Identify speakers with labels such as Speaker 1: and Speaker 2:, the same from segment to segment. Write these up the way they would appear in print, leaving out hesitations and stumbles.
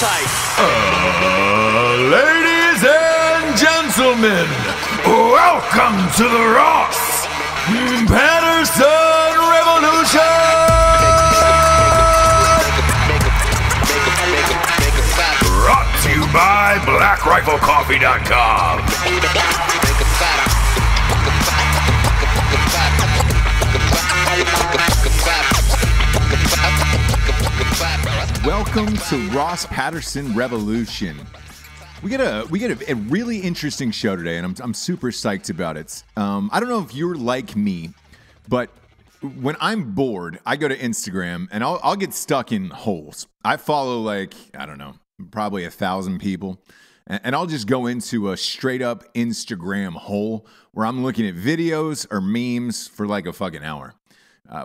Speaker 1: tight.
Speaker 2: Ladies and gentlemen, welcome to the Ross Patterson Revolution! Brought to you by BlackRifleCoffee.com.
Speaker 3: Welcome to Ross Patterson Revolution. We get a really interesting show today, and I'm super psyched about it. I don't know if you're like me, but when I'm bored, I go to Instagram and I'll get stuck in holes. I follow probably 1,000 people, and I'll just go into a straight up Instagram hole where I'm looking at videos or memes for like a fucking hour.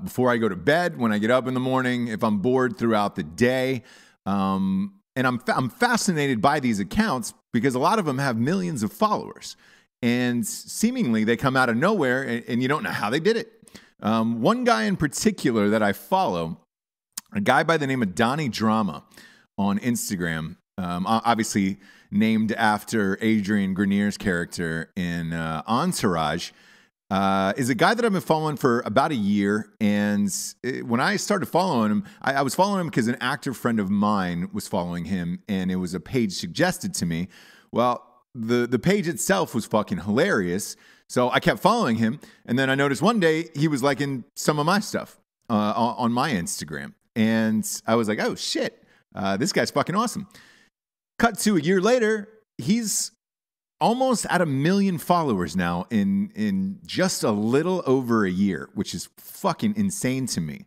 Speaker 3: Before I go to bed, when I get up in the morning, if I'm bored throughout the day, and I'm fascinated by these accounts because a lot of them have millions of followers, and seemingly they come out of nowhere, and you don't know how they did it. One guy in particular that I follow, a guy by the name of Donnie Drama on Instagram, obviously named after Adrian Grenier's character in Entourage, is a guy that I've been following for about a year. And when I started following him, I was following him because an actor friend of mine was following him, and it was a page suggested to me. Well, the page itself was fucking hilarious, so I kept following him. And then I noticed one day he was liking some of my stuff on my Instagram, and I was like, oh shit, this guy's fucking awesome. Cut to a year later, he's almost at 1 million followers now in just a little over a year, which is fucking insane to me.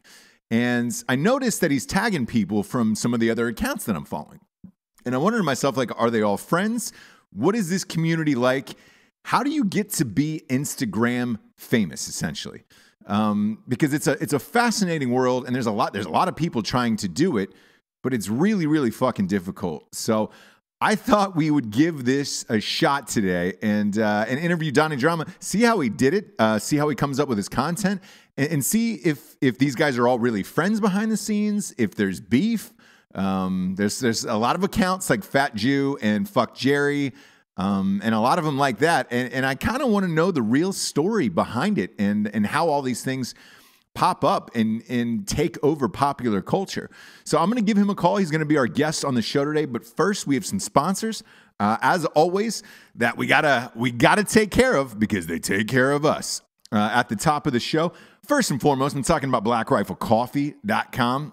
Speaker 3: And I noticed that he's tagging people from some of the other accounts that I'm following. And I wondered to myself, like, are they all friends? What is this community like? How do you get to be Instagram famous, essentially? Because it's a fascinating world, and there's a lot of people trying to do it, but it's really, really fucking difficult. So I thought we would give this a shot today and interview Donnie Drama, see how he did it, see how he comes up with his content, and see if these guys are all really friends behind the scenes, if there's beef. There's a lot of accounts like Fat Jew and Fuck Jerry, and a lot of them like that. And I kind of want to know the real story behind it and how all these things pop up and take over popular culture. So I'm going to give him a call. He's going to be our guest on the show today. But first, we have some sponsors, as always, that we gotta take care of because they take care of us. At the top of the show, first and foremost, I'm talking about BlackRifleCoffee.com.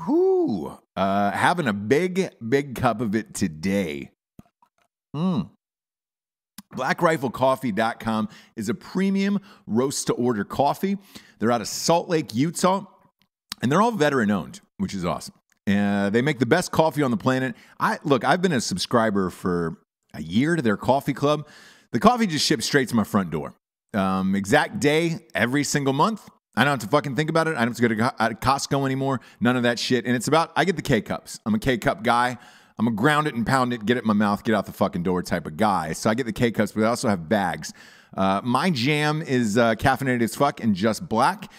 Speaker 3: Whoo, having a big cup of it today. BlackRifleCoffee.com is a premium roast-to-order coffee. They're out of Salt Lake, Utah, and they're all veteran-owned, which is awesome. They make the best coffee on the planet. I've been a subscriber for a year to their coffee club. The coffee just ships straight to my front door. Exact day, every single month. I don't have to fucking think about it. I don't have to go to Costco anymore. None of that shit. And I get the K-Cups. I'm a K-Cup guy. I'm a ground it and pound it, get it in my mouth, get out the fucking door type of guy. So I get the K-Cups, but I also have bags. My jam is caffeinated as fuck and just black.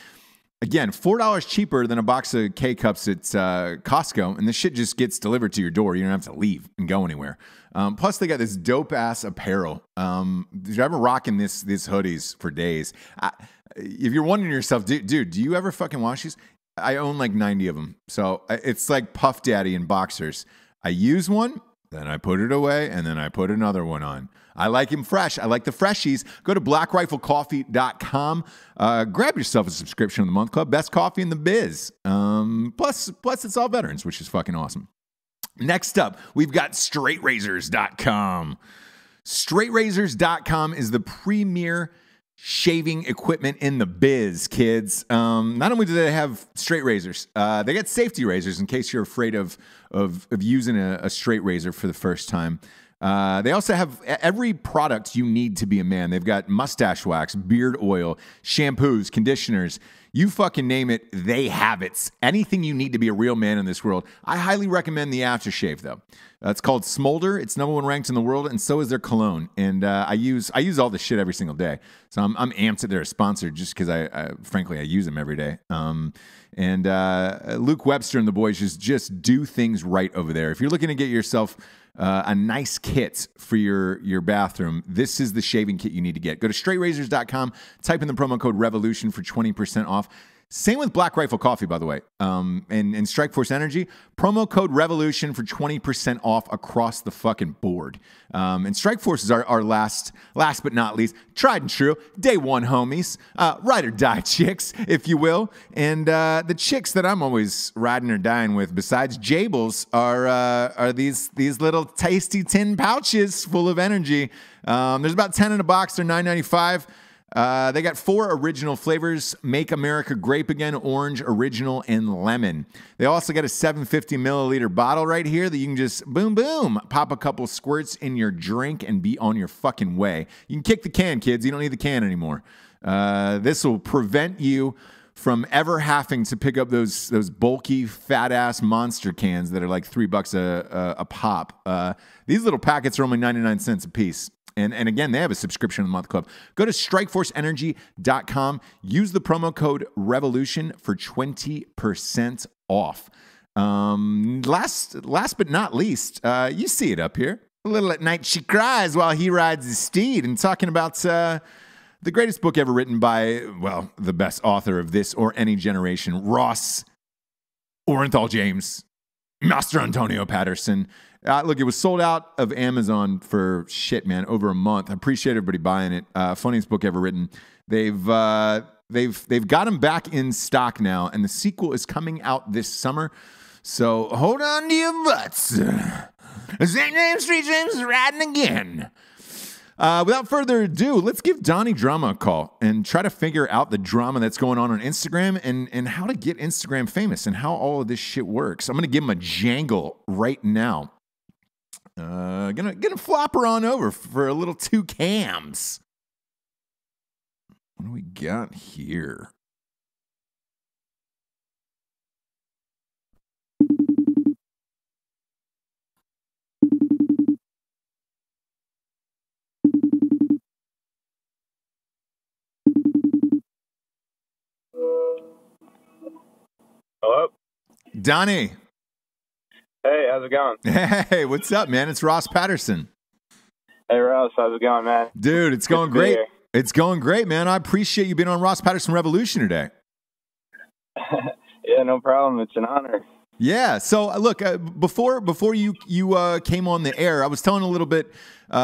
Speaker 3: Again, $4 cheaper than a box of K-Cups at Costco, and this shit just gets delivered to your door. You don't have to leave and go anywhere. Plus, they got this dope-ass apparel. I've been rocking these hoodies for days. If you're wondering to yourself, dude, do you ever fucking wash these? I own like 90 of them. So it's like Puff Daddy and boxers. I use one, then I put it away, and then I put another one on. I like him fresh. I like the freshies. Go to BlackRifleCoffee.com. Grab yourself a subscription of the month club. Best coffee in the biz. Plus, it's all veterans, which is fucking awesome. Next up, we've got StraightRazors.com. StraightRazors.com is the premier shaving equipment in the biz, kids. Not only do they have straight razors, they got safety razors in case you're afraid of using a straight razor for the first time. They also have every product you need to be a man. They've got mustache wax, beard oil, shampoos, conditioners. You fucking name it, they have it. Anything you need to be a real man in this world. I highly recommend the aftershave, though. It's called Smolder. It's #1 ranked in the world, and so is their cologne. And I use all this shit every single day. So I'm amped that they're a sponsor just because frankly, I use them every day. And Luke Webster and the boys just do things right over there. If you're looking to get yourself a nice kit for your bathroom, this is the shaving kit you need to get. Go to straightrazors.com, type in the promo code REVOLUTION for 20% off. Same with Black Rifle Coffee, by the way, and Strikeforce Energy. Promo code REVOLUTION for 20% off across the fucking board. And Strikeforce is our last but not least, tried and true, day one homies, ride or die chicks, if you will. And the chicks that I'm always riding or dying with, besides Jables, are these little tasty tin pouches full of energy. There's about 10 in a box. They're $9.95. They got 4 original flavors: Make America Grape Again, Orange, Original, and Lemon. They also got a 750 milliliter bottle right here that you can just boom, boom, pop a couple squirts in your drink and be on your fucking way. You can kick the can, kids. You don't need the can anymore. This will prevent you from ever having to pick up those bulky, fat-ass monster cans that are like $3 a pop. These little packets are only 99 cents a piece. And again, they have a subscription month club. Go to strikeforceenergy.com. Use the promo code REVOLUTION for 20% off. Last but not least, you see it up here. A little at night she cries while he rides his steed, and talking about the greatest book ever written by, well, the best author of this or any generation, Ross Orenthal James, Master Antonio Patterson. Look, it was sold out of Amazon for shit, man, over a month. I appreciate everybody buying it. Funniest book ever written. They've got them back in stock now, and the sequel is coming out this summer. So hold on to your butts. St. James Street James is riding again. Without further ado, let's give Donnie Drama a call and try to figure out the drama that's going on Instagram and how to get Instagram famous and how all of this shit works. I'm going to give him a jangle right now. Gonna flop her on over for a little 2 cams. What do we got here?
Speaker 1: Hello?
Speaker 3: Donnie.
Speaker 1: Hey, how's it going?
Speaker 3: Hey, what's up, man? It's Ross Patterson.
Speaker 1: Hey, Ross, how's it going, man?
Speaker 3: Dude, it's going great. It's going great, man. I appreciate you being on Ross Patterson Revolution today.
Speaker 1: Yeah, no problem. It's an honor.
Speaker 3: Yeah. So, look, before you came on the air, I was telling a little bit to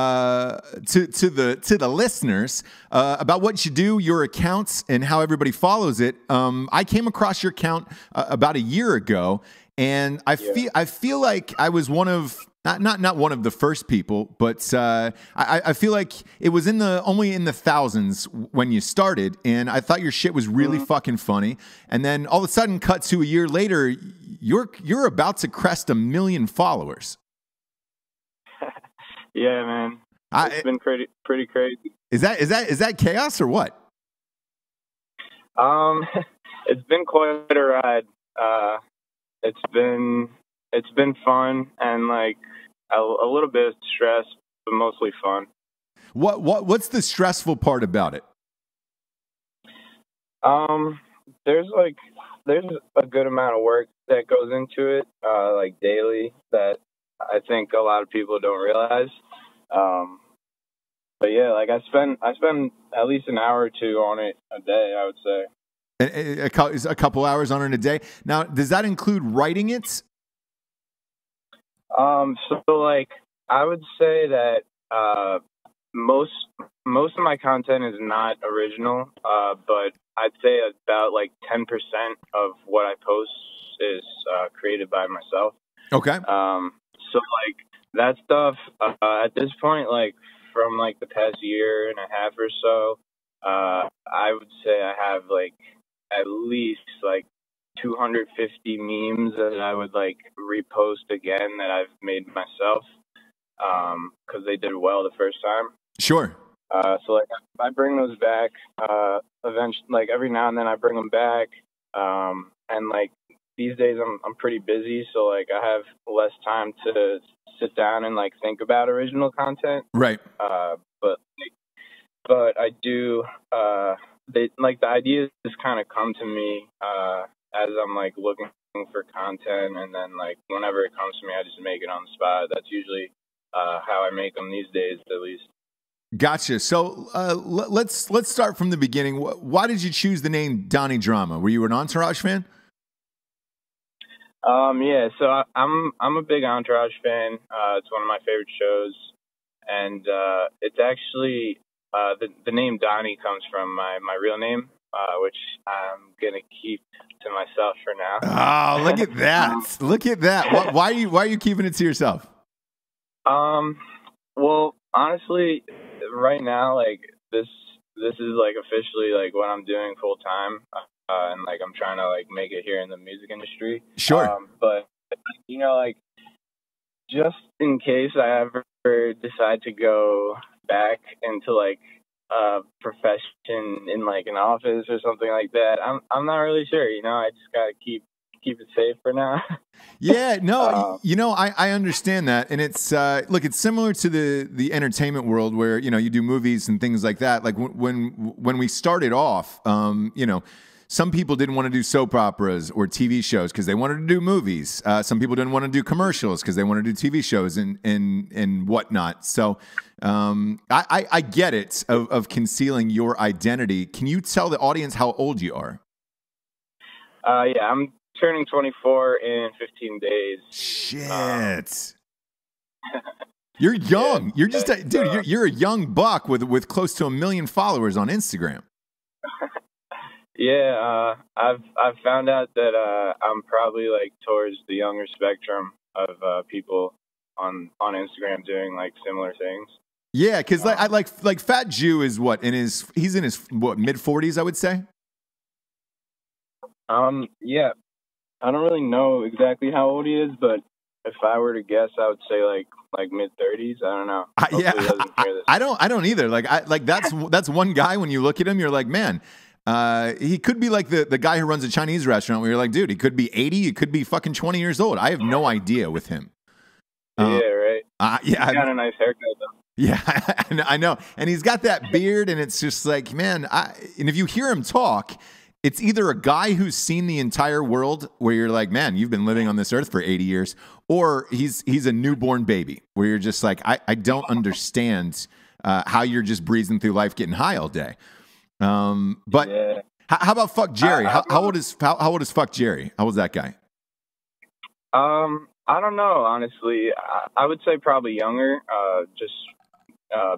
Speaker 3: the listeners about what you do, your accounts, and how everybody follows it. I came across your account about a year ago, and I feel like I was one of not one of the first people, but I feel like it was only in the thousands when you started, and I thought your shit was really fucking funny. And then all of a sudden, cut to a year later, you're about to crest 1 million followers.
Speaker 1: Yeah, man, it's been pretty crazy.
Speaker 3: Is that chaos or what?
Speaker 1: It's been quite a ride. It's been fun and like a little bit of stress, but mostly fun.
Speaker 3: What's the stressful part about it?
Speaker 1: There's a good amount of work that goes into it, like daily, that I think a lot of people don't realize. But yeah, like I spend at least an hour or 2 on it a day, I would say.
Speaker 3: A couple hours on it a day. Now, does that include writing it?
Speaker 1: So like I would say that most of my content is not original, but I'd say about like 10% of what I post is created by myself.
Speaker 3: Okay.
Speaker 1: So like that stuff at this point, like from like the past year and a half or so, I would say I have like at least like 250 memes that I would like repost again that I've made myself. because they did well the first time.
Speaker 3: Sure.
Speaker 1: So like I bring those back eventually, like every now and then I bring them back, and like these days I'm pretty busy, so like I have less time to sit down and like think about original content.
Speaker 3: Right.
Speaker 1: But I do. They like the ideas just kind of come to me as I'm like looking for content, and then like whenever it comes to me, I just make it on the spot. That's usually how I make them these days, at least.
Speaker 3: Gotcha. So let's start from the beginning. Why did you choose the name Donnie Drama? Were you an Entourage fan?
Speaker 1: Yeah. So I'm a big Entourage fan. It's one of my favorite shows, and it's actually the name Donnie comes from my real name, which I'm gonna keep to myself for now.
Speaker 3: Oh, look at that! Look at that! Why are you keeping it to yourself?
Speaker 1: Well, honestly, right now, like this is like officially like what I'm doing full time, and like I'm trying to like make it here in the music industry.
Speaker 3: Sure.
Speaker 1: But you know, like just in case I ever decide to go back into like a profession in like an office or something like that, I'm not really sure. You know, I just gotta keep it safe for now.
Speaker 3: Yeah, no, you know, I understand that, and it's look, it's similar to the entertainment world where you know you do movies and things like that. Like when we started off, you know, some people didn't want to do soap operas or TV shows because they wanted to do movies. Some people didn't want to do commercials because they wanted to do TV shows and whatnot. So I get it of concealing your identity. Can you tell the audience how old you are?
Speaker 1: Yeah, I'm turning 24 in 15 days.
Speaker 3: Shit. You're young. You're just dude. You're a young buck with close to 1 million followers on Instagram.
Speaker 1: Yeah, I've found out that I'm probably like towards the younger spectrum of people on Instagram doing like similar things.
Speaker 3: Yeah, because like Fat Jew is what he's in his what mid-40s, I would say.
Speaker 1: Yeah, I don't really know exactly how old he is, but if I were to guess, I would say like mid-30s. I don't know.
Speaker 3: Yeah, I don't either. Like that's one guy. When you look at him, you're like, man. He could be like the guy who runs a Chinese restaurant where you're like, dude, he could be 80, he could be fucking 20 years old. I have no idea with him.
Speaker 1: Yeah, right.
Speaker 3: Yeah,
Speaker 1: he's got a nice haircut though.
Speaker 3: Yeah, I know. And he's got that beard, and it's just like, man, and if you hear him talk, it's either a guy who's seen the entire world where you're like, man, you've been living on this earth for 80 years, or he's a newborn baby where you're just like, I don't understand how you're just breezing through life getting high all day. But
Speaker 1: yeah.
Speaker 3: How about Fuck Jerry? How old is Fuck Jerry? How old's that guy?
Speaker 1: I don't know, honestly. I would say probably younger, just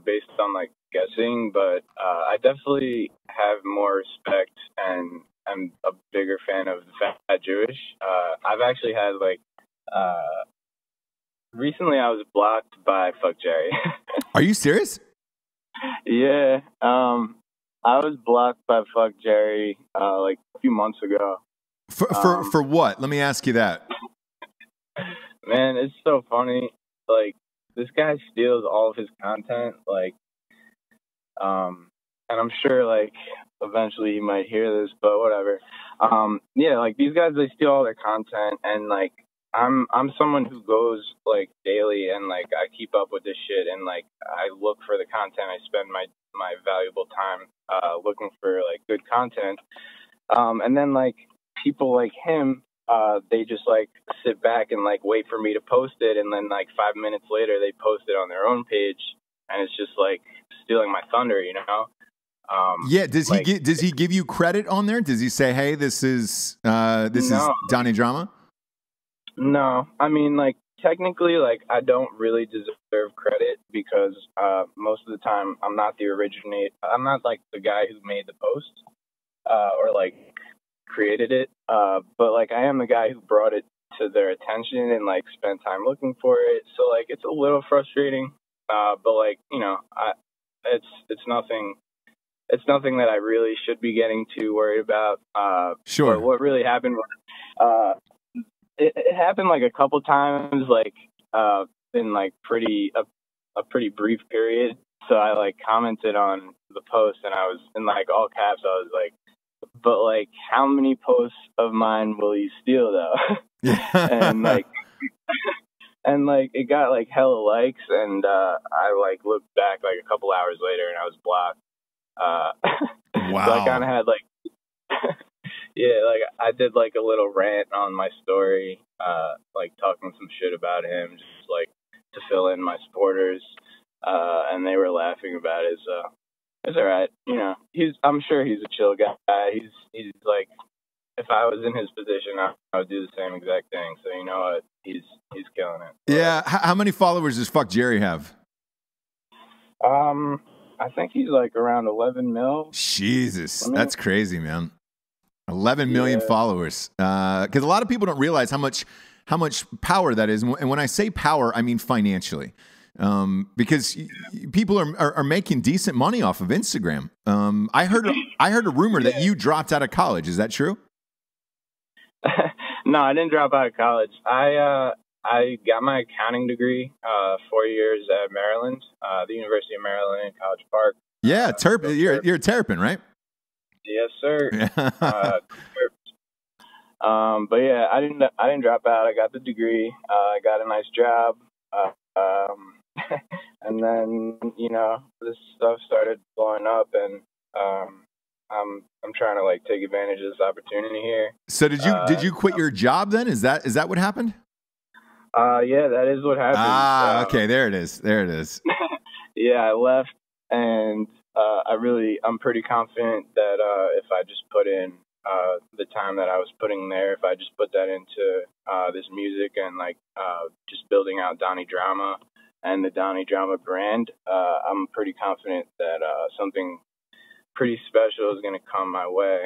Speaker 1: based on like guessing, but I definitely have more respect and I'm a bigger fan of the Fat Jewish. I've actually had like recently I was blocked by Fuck Jerry.
Speaker 3: Are you serious?
Speaker 1: Yeah. I was blocked by Fuck Jerry like a few months ago.
Speaker 3: For what? Let me ask you that.
Speaker 1: Man, it's so funny. Like, this guy steals all of his content. Like, and I'm sure like eventually he might hear this, but whatever. Yeah, like these guys, they steal all their content, and like I'm someone who goes like daily and like I keep up with this shit, and like I look for the content. I spend my valuable time looking for like good content, and then like people like him, they just like sit back and like wait for me to post it, and then like 5 minutes later they post it on their own page, and it's just like stealing my thunder, you know.
Speaker 3: Yeah, does he give you credit on there? Does he say, hey, this is Donnie Drama?
Speaker 1: No, I mean, like, technically, like, I don't really deserve credit because most of the time I'm not I'm not, like, the guy who made the post or, like, created it. But, like, I am the guy who brought it to their attention and, like, spent time looking for it. So, like, it's a little frustrating. But, like, you know, it's nothing. It's nothing that I really should be getting too worried about.
Speaker 3: Sure.
Speaker 1: But what really happened was... It happened like a couple times, like in like a pretty brief period. So I like commented on the post, and I was in like all caps. I was like, "But like, how many posts of mine will you steal though?" and like, and like it got like hella likes, and I like looked back like a couple hours later, and I was blocked.
Speaker 3: Wow.
Speaker 1: So I kind of had like, yeah, like I did like a little rant on my story, like talking some shit about him, just like to fill in my supporters, and they were laughing about it. So it's all right, you know. I'm sure he's a chill guy. He's like, if I was in his position, I would do the same exact thing. So you know what, he's killing it.
Speaker 3: Yeah. How many followers does Fuck Jerry have?
Speaker 1: I think he's like around 11 mil.
Speaker 3: Jesus, that's crazy, man. 11 million followers. Because a lot of people don't realize how much power that is. And when I say power, I mean financially. Because people are making decent money off of Instagram. I heard a rumor that you dropped out of college. Is that true?
Speaker 1: No, I didn't drop out of college. I got my accounting degree 4 years at Maryland, the University of Maryland in College Park.
Speaker 3: Yeah, Turpin. You're a Terrapin, right?
Speaker 1: Yes, sir. But yeah, I didn't drop out. I got the degree. I got a nice job. And then, you know, this stuff started blowing up, and I'm trying to like take advantage of this opportunity here.
Speaker 3: So did you quit your job then? Is that what happened?
Speaker 1: Yeah, that is what happened.
Speaker 3: Okay, there it is.
Speaker 1: Yeah, I left, and I'm pretty confident that if I just put in the time that I was putting there, if I just put that into this music and like just building out Donnie Drama and the Donnie Drama brand, I'm pretty confident that something pretty special is going to come my way.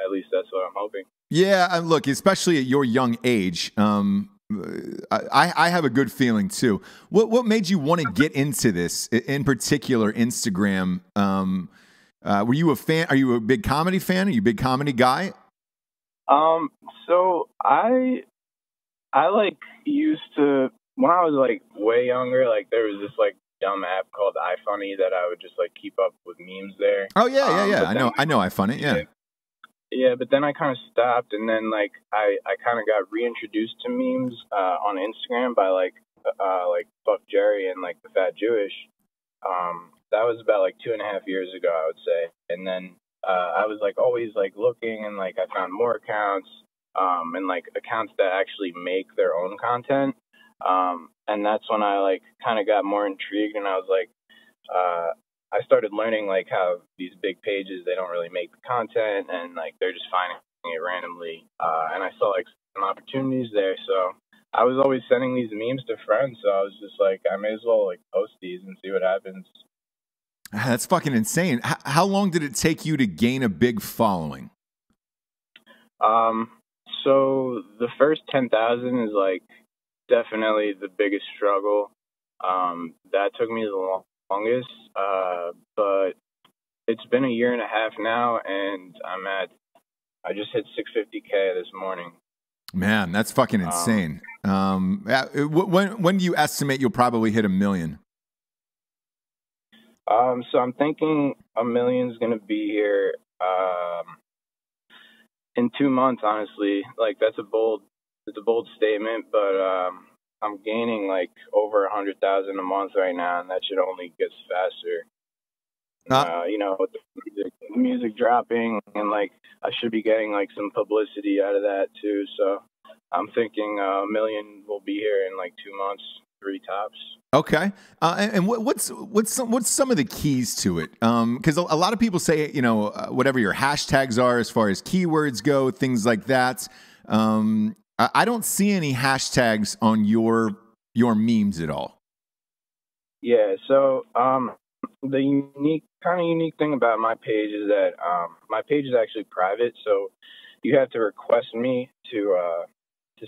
Speaker 1: At least that's what I'm hoping. Yeah,
Speaker 3: look, especially at your young age, I have a good feeling too. What made you want to get into this, in particular Instagram? Were you a fan? Are you a big comedy fan? Are you a big comedy guy?
Speaker 1: So I like used to, when I was like way younger, like there was this like dumb app called iFunny that I would just like keep up with memes there.
Speaker 3: Oh yeah. I know iFunny. Yeah.
Speaker 1: Yeah, but then I kind of stopped, and then like I kind of got reintroduced to memes on Instagram by like Fuck Jerry and like the Fat Jewish. That was about like 2.5 years ago, I would say. And then I was like always like looking, and like I found more accounts, and like accounts that actually make their own content. And that's when I like kind of got more intrigued, and I was like, I started learning like how these big pages, they don't really make the content, and like they're just finding it randomly. And I saw like some opportunities there, so I was always sending these memes to friends. So I was just like, I may as well like post these and see what happens.
Speaker 3: That's fucking insane. How long did it take you to gain a big following?
Speaker 1: So the first 10,000 is like definitely the biggest struggle. That took me the longest, but it's been 1.5 years now, and I just hit 650K this morning.
Speaker 3: Man, that's fucking insane. When do you estimate you'll probably hit 1 million?
Speaker 1: So I'm thinking 1 million is going to be here in 2 months, honestly. Like it's a bold statement, but I'm gaining like over 100,000 a month right now, and that should only get faster. You know, with the music dropping, and like I should be getting like some publicity out of that too. So I'm thinking 1 million will be here in like 2 months, 3 tops.
Speaker 3: Okay, and what's some of the keys to it? Because a lot of people say, you know, whatever your hashtags are as far as keywords go, things like that. I don't see any hashtags on your memes at all.
Speaker 1: Yeah, so the unique thing about my page is that my page is actually private, so you have to request me to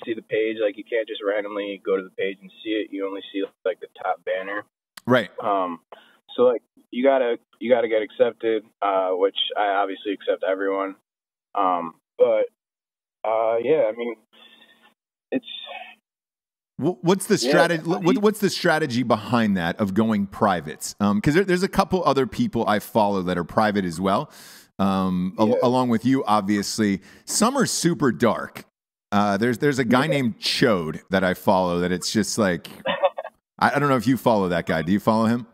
Speaker 1: see the page. Like you can't just randomly go to the page and see it. You only see like the top banner.
Speaker 3: Right.
Speaker 1: So like you gotta get accepted, which I obviously accept everyone. But yeah, I mean, it's
Speaker 3: What's the strategy? What's the strategy behind that of going private? Because there's a couple other people I follow that are private as well, along with you, obviously. Some are super dark. There's a guy named Chode that I follow that it's just like I don't know if you follow that guy. Do you follow him?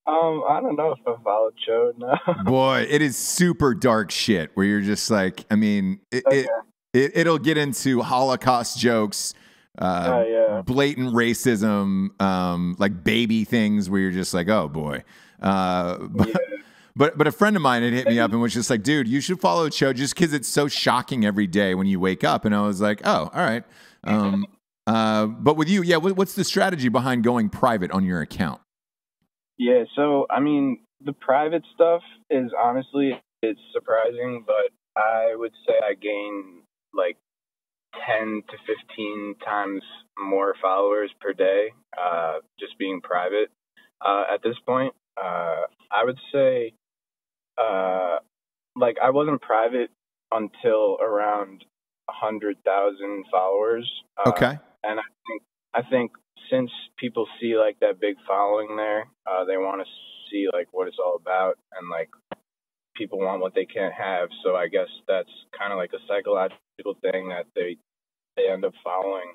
Speaker 1: I don't know if I follow Chode now.
Speaker 3: Boy, it is super dark shit where you're just like, I mean, it'll get into Holocaust jokes. Blatant racism, like baby things where you're just like, oh boy. But a friend of mine had hit me up and was just like, dude, you should follow Cho just because it's so shocking every day when you wake up. And I was like, oh, all right. But with you, what's the strategy behind going private on your account?
Speaker 1: Yeah, so I mean, the private stuff is honestly, it's surprising, but I would say I gain like 10 to 15 times more followers per day, just being private. At this point, I would say, like I wasn't private until around 100,000 followers.
Speaker 3: Okay.
Speaker 1: And I think since people see like that big following there, they want to see like what it's all about, and like people want what they can't have. So I guess that's kind of like a psychological thing that they end up following.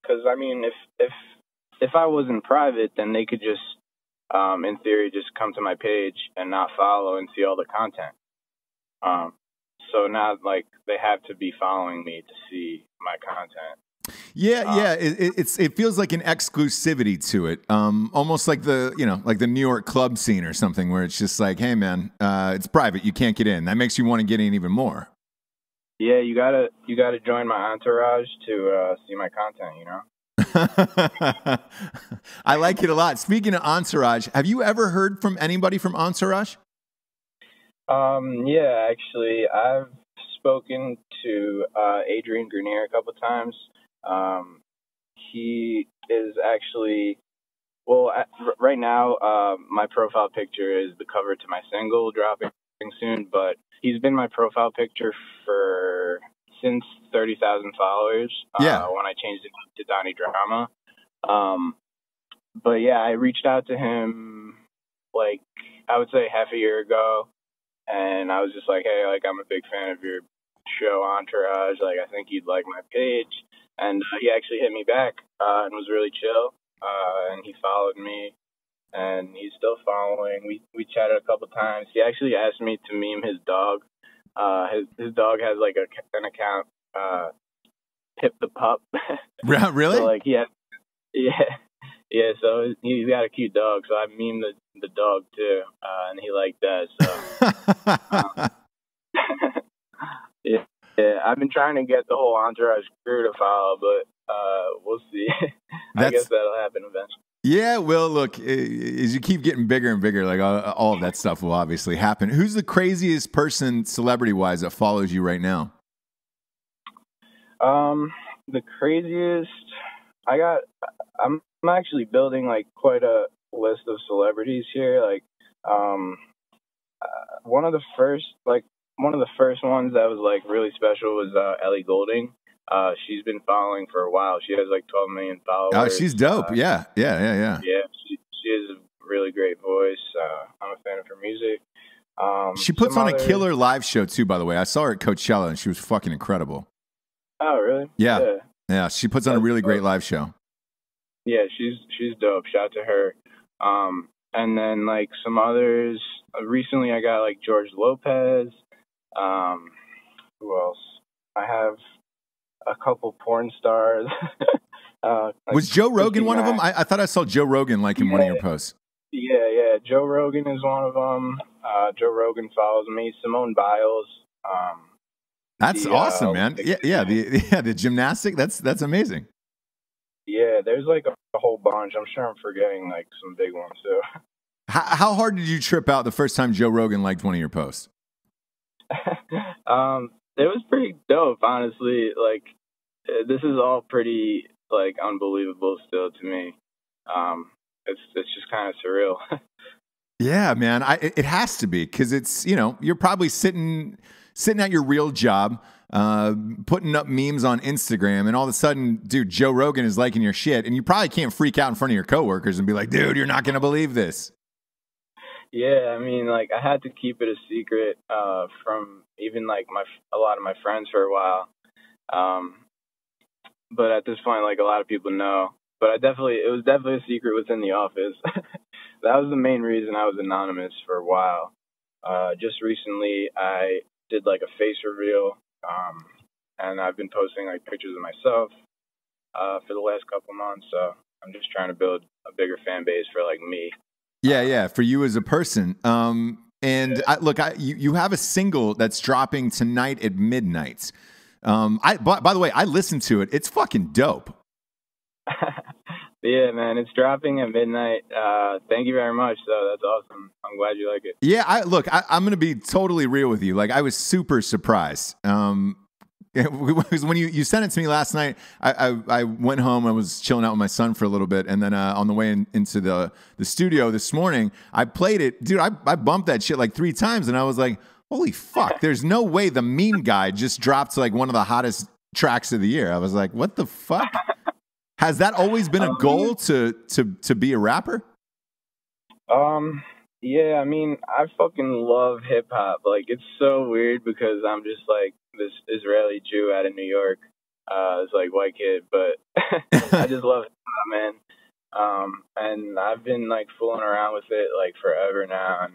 Speaker 1: Because I mean, if I wasn't private, then they could just, in theory, just come to my page and not follow and see all the content. So now, like, they have to be following me to see my content.
Speaker 3: Yeah. It feels like an exclusivity to it, almost like the New York club scene or something, where it's just like, hey man, it's private, you can't get in. That makes you want to get in even more.
Speaker 1: Yeah, you gotta join my entourage to see my content. You know.
Speaker 3: I like it a lot. Speaking of entourage, have you ever heard from anybody from entourage?
Speaker 1: Yeah, actually, I've spoken to Adrian Grenier a couple times. He is actually, right now, my profile picture is the cover to my single dropping soon, but he's been my profile picture since 30,000 followers. When I changed it to Donnie Drama. But yeah, I reached out to him, like, I would say half a year ago, and I was just like, hey, like, I'm a big fan of your show Entourage, like, I think you'd like my page. And he actually hit me back and was really chill, and he followed me, and he's still following. We chatted a couple times. He actually asked me to meme his dog. His dog has like an account, Pip the Pup.
Speaker 3: Really?
Speaker 1: So, like, yeah. So he's got a cute dog, so I memed the dog too, and he liked that. So yeah, I've been trying to get the whole Entourage crew to follow, but we'll see. I guess that'll happen eventually.
Speaker 3: Yeah, well, look, as you keep getting bigger and bigger, like all of that stuff will obviously happen. Who's the craziest person, celebrity-wise, that follows you right now?
Speaker 1: The craziest, I'm actually building like quite a list of celebrities here. Like, one of the first ones that was like really special was Ellie Goulding. She's been following for a while. She has like 12 million followers.
Speaker 3: Oh, she's dope. Yeah.
Speaker 1: Yeah, she has a really great voice. I'm a fan of her music.
Speaker 3: She puts on a killer live show too, by the way. I saw her at Coachella and she was fucking incredible.
Speaker 1: Oh, really?
Speaker 3: Yeah. She puts on a really great live show.
Speaker 1: Yeah, she's dope. Shout out to her. And then like some others. Recently, I got like George Lopez. Who else? I have a couple porn stars. Like
Speaker 3: was Joe Rogan one of them? I thought I saw Joe Rogan like in one of your posts.
Speaker 1: Yeah. Joe Rogan is one of them. Joe Rogan follows me. Simone Biles.
Speaker 3: That's awesome, man. The gymnastic. That's amazing.
Speaker 1: Yeah, there's like a whole bunch. I'm sure I'm forgetting like some big ones too.
Speaker 3: How hard did you trip out the first time Joe Rogan liked one of your posts?
Speaker 1: It was pretty dope, honestly. Like, this is all pretty like unbelievable still to me. It's just kind of surreal.
Speaker 3: Yeah, man. It has to be because it's, you're probably sitting at your real job. putting up memes on Instagram, and all of a sudden, dude, Joe Rogan is liking your shit, and you probably can't freak out in front of your coworkers and be like, dude, you're not going to believe this.
Speaker 1: Yeah, I mean, like, I had to keep it a secret from even, like, a lot of my friends for a while. But at this point, like, a lot of people know. But it was definitely a secret within the office. That was the main reason I was anonymous for a while. Just recently, I did, like, a face reveal, and I've been posting, like, pictures of myself for the last couple months. So I'm just trying to build a bigger fan base for, like, me.
Speaker 3: Yeah, for you as a person. And you have a single that's dropping tonight at midnight. By the way, I listened to it. It's fucking dope.
Speaker 1: Yeah, man, it's dropping at midnight. Thank you very much. So that's awesome. I'm glad you like it.
Speaker 3: Yeah, I'm going to be totally real with you. Like, I was super surprised. Because when you sent it to me last night, I went home. I was chilling out with my son for a little bit, and then on the way into the studio this morning, I played it. Dude, I bumped that shit like 3 times, and I was like, holy fuck, there's no way the Meme Guy just dropped like one of the hottest tracks of the year. I was like, what the fuck? Has that always been a goal to be a rapper?
Speaker 1: Yeah, I mean, I fucking love hip hop. Like, it's so weird because I'm just like this Israeli Jew out of New York. It's like white kid, but I just love hip hop, man. And I've been like fooling around with it like forever now. And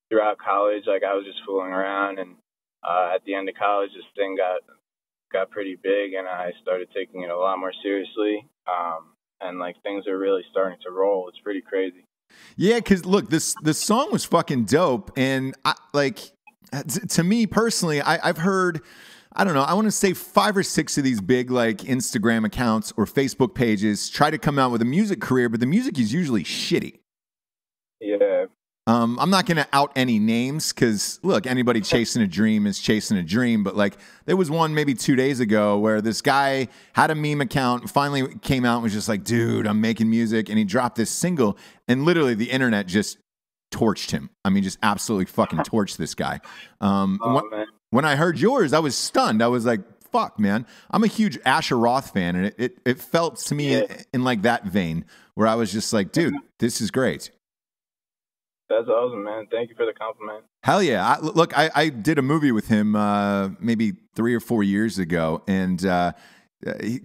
Speaker 1: throughout college, like, I was just fooling around, and at the end of college, this thing got pretty big, and I started taking it a lot more seriously. And like, things are really starting to roll. It's pretty crazy.
Speaker 3: Yeah, because look, the song was fucking dope, and to me personally, I've heard, I don't know, I want to say 5 or 6 of these big like Instagram accounts or Facebook pages try to come out with a music career, but the music is usually shitty.
Speaker 1: Yeah.
Speaker 3: I'm not going to out any names because, look, anybody chasing a dream is chasing a dream. But, like, there was one maybe 2 days ago where this guy had a meme account, finally came out and was just like, dude, I'm making music. And he dropped this single, and literally the internet just torched him. I mean, just absolutely fucking torched this guy. When I heard yours, I was stunned. I was like, fuck, man. I'm a huge Asher Roth fan, and it felt to me in like that vein where I was just like, dude, this is great.
Speaker 1: That's awesome, man. Thank you for the compliment.
Speaker 3: Hell yeah. I did a movie with him maybe 3 or 4 years ago, and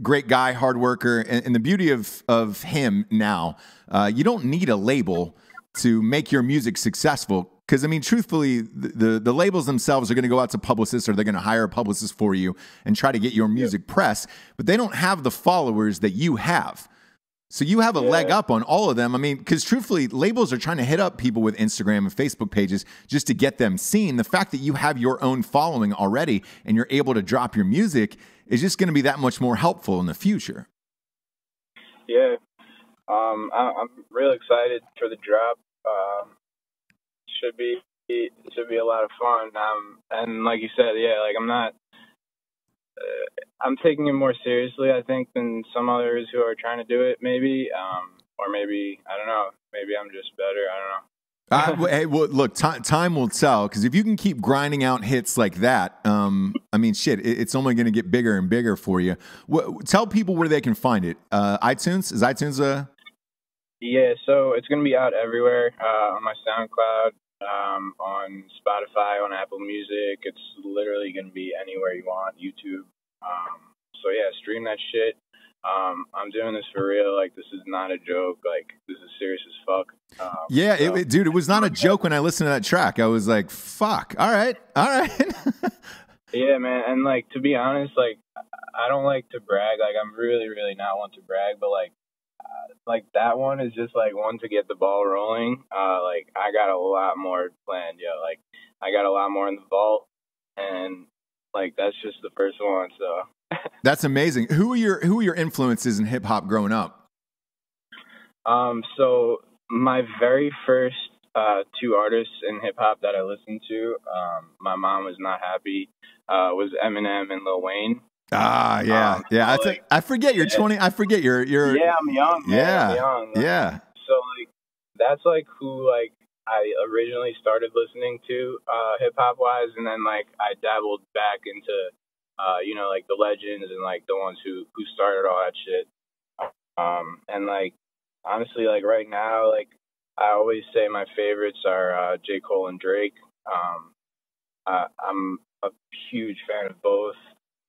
Speaker 3: great guy, hard worker. And the beauty of him now, you don't need a label to make your music successful. Because, I mean, truthfully, the labels themselves are going to go out to publicists, or they're going to hire a publicist for you and try to get your music pressed. But they don't have the followers that you have. So you have a leg up on all of them. I mean, because truthfully, labels are trying to hit up people with Instagram and Facebook pages just to get them seen. The fact that you have your own following already and you're able to drop your music is just going to be that much more helpful in the future.
Speaker 1: Yeah. I'm really excited for the drop. Should be a lot of fun. And like you said, yeah, like I'm taking it more seriously, I think, than some others who are trying to do it, maybe. Or maybe, I don't know, maybe I'm just better. I don't know.
Speaker 3: Hey, well, look, time will tell, because if you can keep grinding out hits like that, I mean, shit, it's only going to get bigger and bigger for you. Tell people where they can find it. iTunes? Is iTunes a...
Speaker 1: Yeah, so it's going to be out everywhere, on my SoundCloud, on Spotify, on Apple Music. It's literally going to be anywhere you want, YouTube. So yeah, stream that shit. I'm doing this for real. Like, this is not a joke. Like, this is serious as fuck.
Speaker 3: Yeah, dude, it was not a joke when I listened to that track. I was like, fuck. All right.
Speaker 1: Yeah, man. And like, to be honest, like, I don't like to brag. Like, I'm really, really not one to brag, but like that one is just like one to get the ball rolling. Like, I got a lot more planned, yo. Like, I got a lot more in the vault, and like, that's just the first one. So
Speaker 3: that's amazing. Who are your influences in hip hop growing up?
Speaker 1: So my very first 2 artists in hip hop that I listened to, my mom was not happy, was Eminem and Lil Wayne.
Speaker 3: Ah, yeah, yeah. I forget you're 20. I forget you're.
Speaker 1: Yeah, I'm young. Man.
Speaker 3: Yeah,
Speaker 1: I'm young.
Speaker 3: Yeah.
Speaker 1: So like, that's like who like I originally started listening to hip hop wise, and then like I dabbled back into like the legends and like the ones who started all that shit. And like honestly, like right now, like I always say my favorites are J. Cole and Drake. I'm a huge fan of both.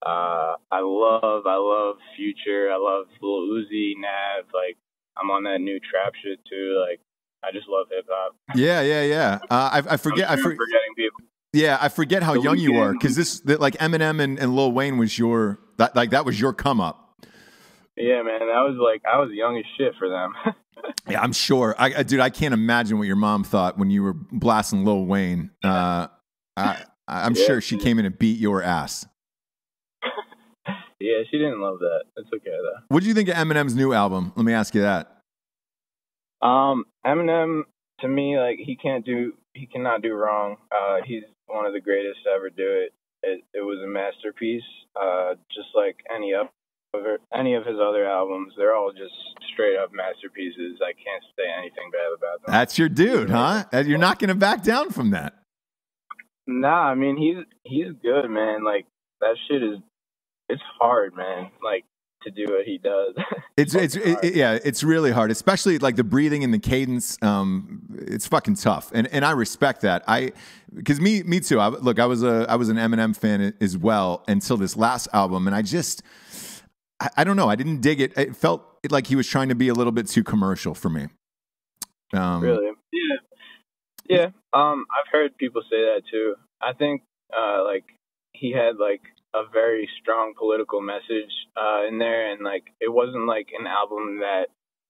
Speaker 1: I love Future. I love Lil Uzi, Nav. Like I'm on that new trap shit too. Like I just love hip hop.
Speaker 3: Yeah. I forget.
Speaker 1: I'm forgetting people.
Speaker 3: Yeah, I forget how young you are because like Eminem and Lil Wayne was that was your come up.
Speaker 1: Yeah, man, I was young as shit for them.
Speaker 3: Yeah, I'm sure. Dude, I can't imagine what your mom thought when you were blasting Lil Wayne. I'm sure she came in and beat your ass.
Speaker 1: Yeah, she didn't love that. It's okay though.
Speaker 3: What do you think of Eminem's new album? Let me ask you that.
Speaker 1: Eminem, to me, like he cannot do wrong. He's one of the greatest to ever do it. It was a masterpiece. Just like any of his other albums, they're all just straight up masterpieces. I can't say anything bad about them.
Speaker 3: That's your dude, huh? You're not going to back down from that.
Speaker 1: Nah, I mean he's good, man. Like that shit it's hard, man. Like to do what he does.
Speaker 3: It's really hard, especially like the breathing and the cadence. It's fucking tough, and I respect that. Because me too. I was an Eminem fan as well until this last album, and I don't know. I didn't dig it. It felt like he was trying to be a little bit too commercial for me.
Speaker 1: Really? Yeah. I've heard people say that too. I think like he had like a very strong political message in there, and like it wasn't like an album that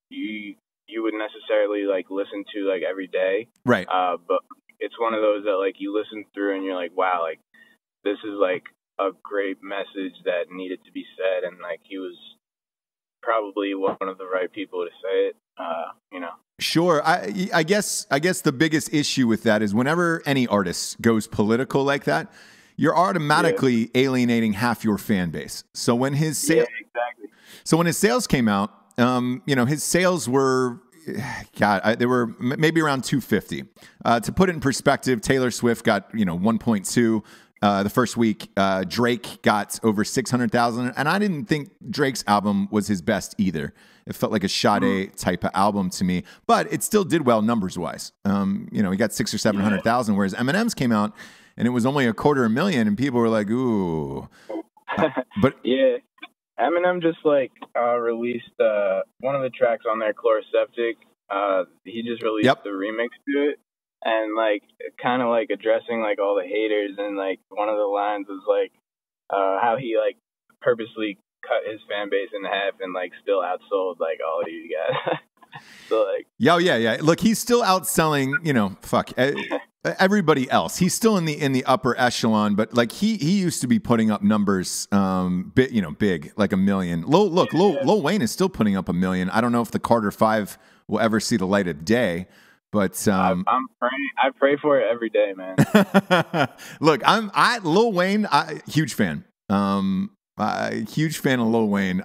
Speaker 1: you would necessarily like listen to like every day.
Speaker 3: Right.
Speaker 1: But it's one of those that like you listen through and you're like, wow, like this is like a great message that needed to be said, and like he was probably one of the right people to say it.
Speaker 3: Sure. I guess the biggest issue with that is whenever any artist goes political like that, you're automatically alienating half your fan base. So when his sales came out, his sales were, they were maybe around 250. To put it in perspective, Taylor Swift got 1.2. The first week, Drake got over 600,000, and I didn't think Drake's album was his best either. It felt like a Sade type of album to me, but it still did well numbers wise. He got 600,000 or 700,000, whereas Eminem's came out and it was only 250,000, and people were like, "Ooh." But
Speaker 1: yeah, Eminem just like released one of the tracks on there, "Chloroseptic." He just released the remix to it. And like kind of like addressing like all the haters, and like one of the lines was like how he like purposely cut his fan base in half and like still outsold like all of you guys. So like
Speaker 3: yeah. Look, he's still outselling everybody else. He's still in the upper echelon, but like he used to be putting up numbers big like 1 million. Lil Wayne is still putting up 1 million. I don't know if the Carter 5 will ever see the light of day. But
Speaker 1: I'm praying. I pray for it every day, man.
Speaker 3: Look, Lil Wayne, huge fan. Huge fan of Lil Wayne.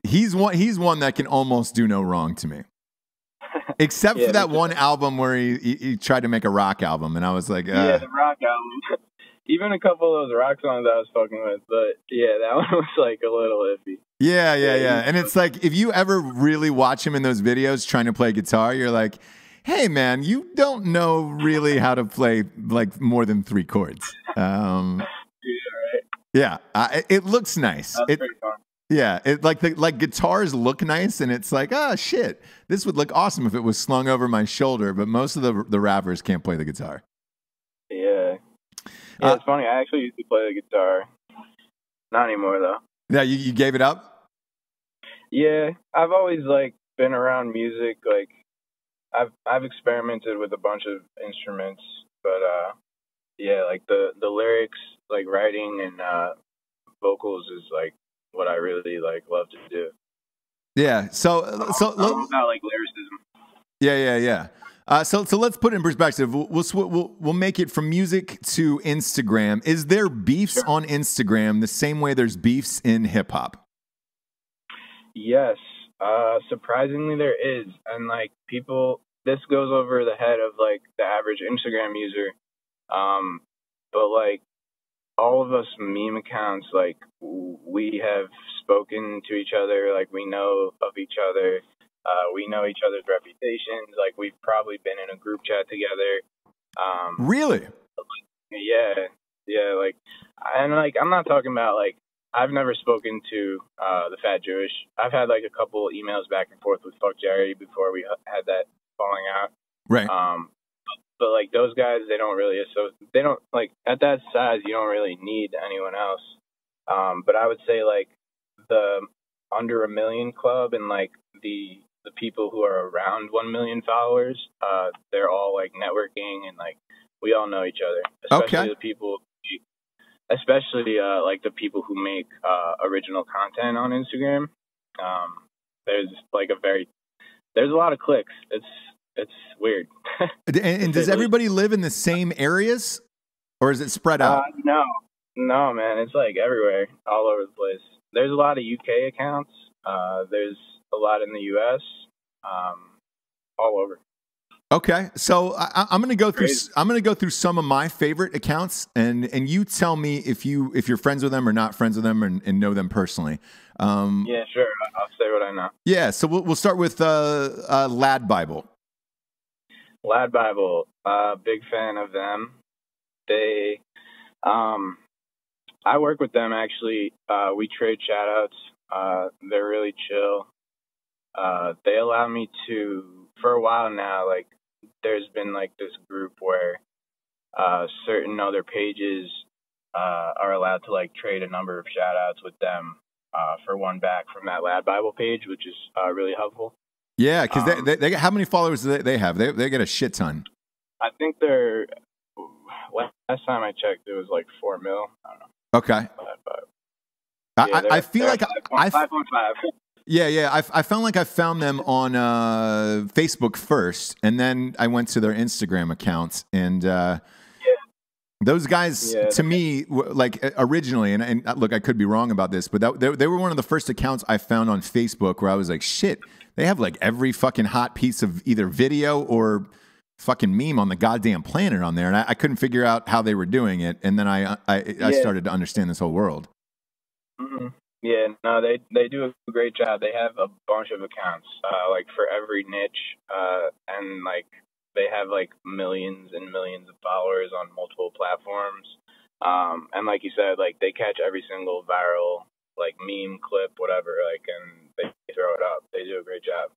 Speaker 3: He's one that can almost do no wrong to me, except for that one album where he tried to make a rock album, and I was like,
Speaker 1: yeah, the rock album. Even a couple of those rock songs I was fucking with, but yeah, that one was like a little iffy.
Speaker 3: Yeah. And it's like, if you ever really watch him in those videos trying to play guitar, you're like, hey man, you don't know really how to play like more than 3 chords.
Speaker 1: Right.
Speaker 3: Yeah. It looks nice.
Speaker 1: That's pretty fun.
Speaker 3: Yeah. Like guitars look nice, and it's like, shit, this would look awesome if it was slung over my shoulder, but most of the rappers can't play the guitar.
Speaker 1: Yeah. Yeah, it's funny. I actually used to play the guitar. Not anymore, though.
Speaker 3: Yeah, you gave it up?
Speaker 1: Yeah, I've always like been around music. Like, I've experimented with a bunch of instruments, but yeah, like the lyrics, like writing and vocals is like what I really like love to do.
Speaker 3: Yeah. So
Speaker 1: I'm about like lyricism.
Speaker 3: Yeah. So let's put it in perspective. We'll make it from music to Instagram. Is there beefs on Instagram the same way there's beefs in hip hop?
Speaker 1: Yes. Surprisingly, there is, and like people this goes over the head of like the average Instagram user. But like all of us meme accounts, like we have spoken to each other, like we know of each other. We know each other's reputations. Like we've probably been in a group chat together.
Speaker 3: Really?
Speaker 1: Yeah. Like, and like I'm not talking about like I've never spoken to the Fat Jewish. I've had like a couple emails back and forth with Fuck Jerry before we had that falling out.
Speaker 3: Right.
Speaker 1: But like those guys, they don't really they don't like at that size. You don't really need anyone else. But I would say like the under 1 million club and like the people who are around 1 million followers, they're all like networking and like we all know each other. Especially the people, especially like the people who make original content on Instagram. There's like there's a lot of clicks. It's weird.
Speaker 3: And does everybody live in the same areas, or is it spread out?
Speaker 1: No, man. It's like everywhere, all over the place. There's a lot of UK accounts. There's a lot in the US. All over.
Speaker 3: Okay, so I'm going to go through. I'm going to go through some of my favorite accounts, and you tell me if you're friends with them or not friends with them, and know them personally.
Speaker 1: Yeah, sure. I'll say what I know.
Speaker 3: Yeah, so we'll start with Lad Bible.
Speaker 1: Lad Bible, big fan of them. They, I work with them actually. We trade shout outs. They're really chill. They allow me to, for a while now, like, there's been like this group where certain other pages are allowed to like trade a number of shout outs with them for one back from that Lad Bible page, which is really helpful.
Speaker 3: Yeah, because they how many followers do they have? They get a shit ton. I
Speaker 1: think they're, last time I checked, it was like 4 mil. I don't know.
Speaker 3: Okay. I feel like 5.5. Yeah. I found like I found them on Facebook first, and then I went to their Instagram accounts, and those guys to me, like originally, and look, I could be wrong about this, but they were one of the first accounts I found on Facebook where I was like, shit, they have like every fucking hot piece of either video or fucking meme on the goddamn planet on there, and I couldn't figure out how they were doing it, and then I started to understand this whole world.
Speaker 1: Mm-hmm. Yeah, no, they do a great job. They have a bunch of accounts, like for every niche, and like they have like millions and millions of followers on multiple platforms. And like you said, like they catch every single viral like meme clip, whatever, like, and they throw it up. They do a great job.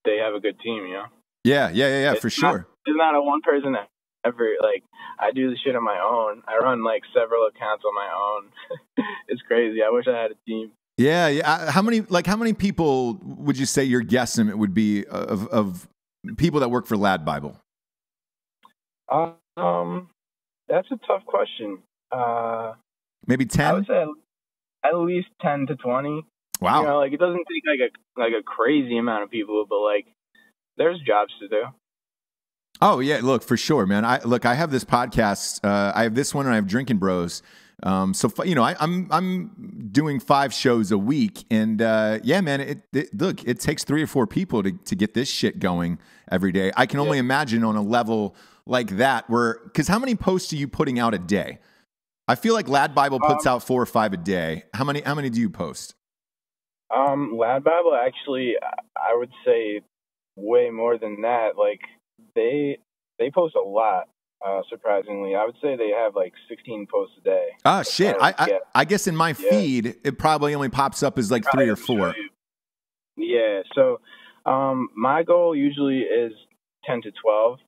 Speaker 1: They have a good team, you know.
Speaker 3: Yeah, for sure.
Speaker 1: There's not a one person that ever, like, I do the shit on my own. I run like several accounts on my own. It's crazy. I wish I had a team.
Speaker 3: Yeah. How many people would you say your guesstimate would be of people that work for Lad Bible?
Speaker 1: That's a tough question.
Speaker 3: Maybe 10?
Speaker 1: I would say at least 10 to 20.
Speaker 3: Wow.
Speaker 1: You know, like it doesn't take like a crazy amount of people, but like there's jobs to do.
Speaker 3: Oh yeah, look, for sure, man. I have this podcast. I have this one, and I have Drinking Bros. So you know, I'm doing 5 shows a week, and yeah, man. It takes 3 or 4 people to get this shit going every day. I can only imagine on a level like that, because how many posts are you putting out a day? I feel like Lad Bible puts out 4 or 5 a day. How many do you post?
Speaker 1: Lad Bible, actually, I would say way more than that. Like they post a lot. Surprisingly, I would say they have like 16 posts a day.
Speaker 3: Oh shit! I guess in my feed it probably only pops up as like 3 or 4.
Speaker 1: Yeah. So, my goal usually is 10 to 12.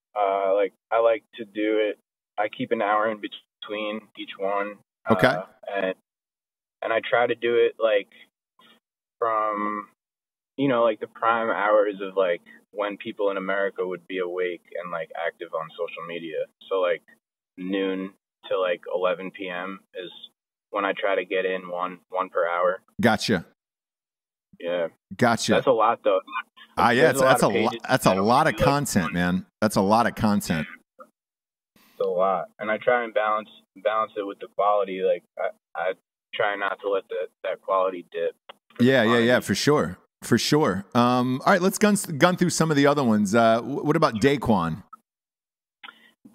Speaker 1: Like I like to do it. I keep an hour in between each one.
Speaker 3: Okay.
Speaker 1: And I try to do it like from, you know, like the prime hours of like when people in America would be awake and like active on social media. So like noon to like 11 p.m. is when I try to get in one per hour.
Speaker 3: Gotcha.
Speaker 1: Yeah.
Speaker 3: Gotcha.
Speaker 1: That's a lot though.
Speaker 3: Yeah, that's a lot of content, man. That's a lot of content.
Speaker 1: It's a lot. And I try and balance it with the quality. Like I try not to let that quality dip.
Speaker 3: Yeah, for sure. For sure. All right, let's gun through some of the other ones. What about Daquan?